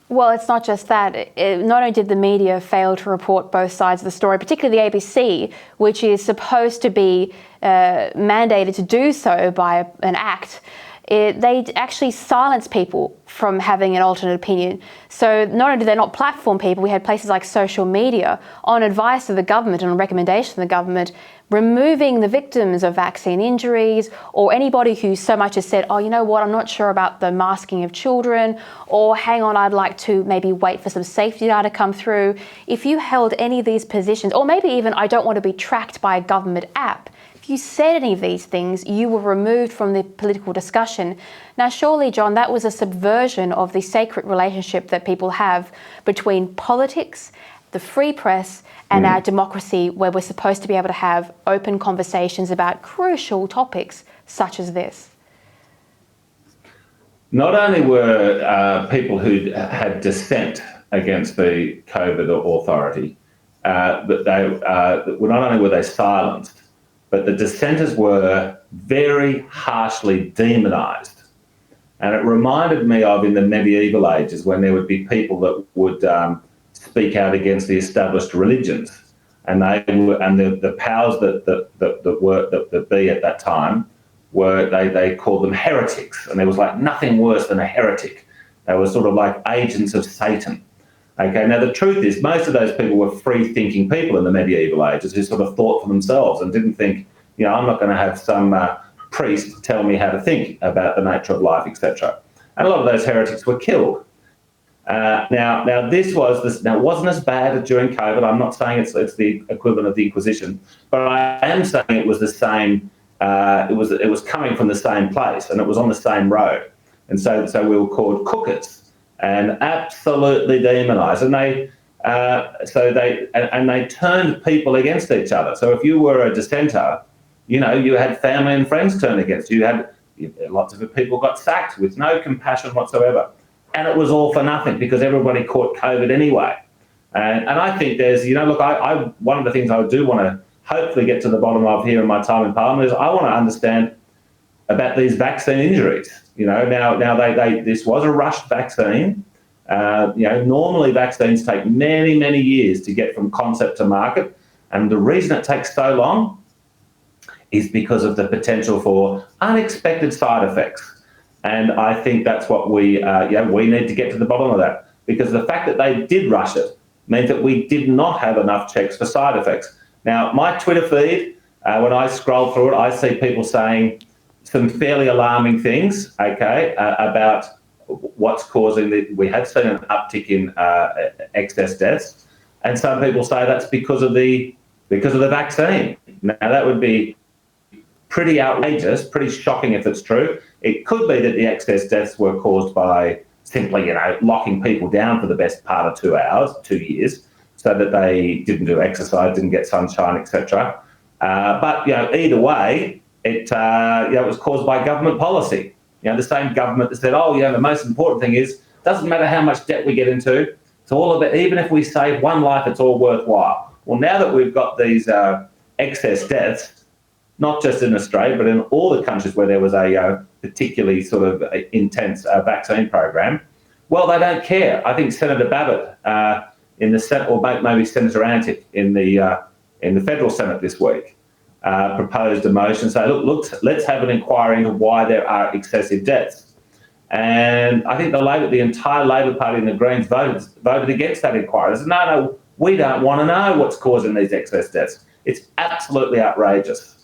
Well, it's not just that. Not only did the media fail to report both sides of the story, particularly the ABC, which is supposed to be mandated to do so by an act, they actually silenced people from having an alternate opinion. So not only did they not platform people, we had places like social media, on advice of the government and on recommendation of the government, removing the victims of vaccine injuries, or anybody who so much as said, oh, you know what, I'm not sure about the masking of children, or hang on, I'd like to maybe wait for some safety data to come through. If you held any of these positions, or maybe even I don't want to be tracked by a government app, if you said any of these things, you were removed from the political discussion. Now, surely, John, that was a subversion of the sacred relationship that people have between politics, the free press, and our democracy, where we're supposed to be able to have open conversations about crucial topics such as this. Not only were people who had dissent against the COVID authority, but not only were they silenced, but the dissenters were very harshly demonised. And it reminded me of in the medieval ages when there would be people that would speak out against the established religions, and the powers that be at that time were they called them heretics, and there was like nothing worse than a heretic. They were sort of like agents of Satan. Okay, now the truth is most of those people were free-thinking people in the medieval ages who sort of thought for themselves and didn't think, you know, I'm not going to have some priest tell me how to think about the nature of life, etc. And a lot of those heretics were killed. Now this wasn't as bad during COVID. I'm not saying it's the equivalent of the Inquisition, but I am saying it was the same. It was coming from the same place, and it was on the same road, and so we were called cookers and absolutely demonised. And they turned people against each other. So if you were a dissenter, you know, you had family and friends turn against you. Lots of people got sacked with no compassion whatsoever. And it was all for nothing because everybody caught COVID anyway. And I think there's, you know, look, one of the things I do want to hopefully get to the bottom of here in my time in Parliament is I want to understand about these vaccine injuries. You know, now this was a rushed vaccine. You know, normally vaccines take many, many years to get from concept to market. And the reason it takes so long is because of the potential for unexpected side effects. And I think that's what we need to get to the bottom of that, because the fact that they did rush it meant that we did not have enough checks for side effects. Now, my Twitter feed, when I scroll through it, I see people saying some fairly alarming things, okay, about what's causing we have seen an uptick in excess deaths, and some people say that's because of the vaccine. Now, that would be pretty outrageous, pretty shocking if it's true. It could be that the excess deaths were caused by simply, you know, locking people down for the best part of 2 years, so that they didn't do exercise, didn't get sunshine, etc. But, you know, either way, it was caused by government policy. You know, the same government that said, oh, you know, the most important thing is, doesn't matter how much debt we get into, it's all of it. Even if we save one life, it's all worthwhile. Well, now that we've got these excess deaths, not just in Australia, but in all the countries where there was a particularly sort of intense vaccine program, well, they don't care. I think Senator Babbitt in the Senate, or maybe Senator Antic in the federal Senate this week, proposed a motion saying, look, let's have an inquiry into why there are excessive deaths. And I think the entire Labor Party and the Greens voted against that inquiry. They said, no, we don't want to know what's causing these excess deaths. It's absolutely outrageous.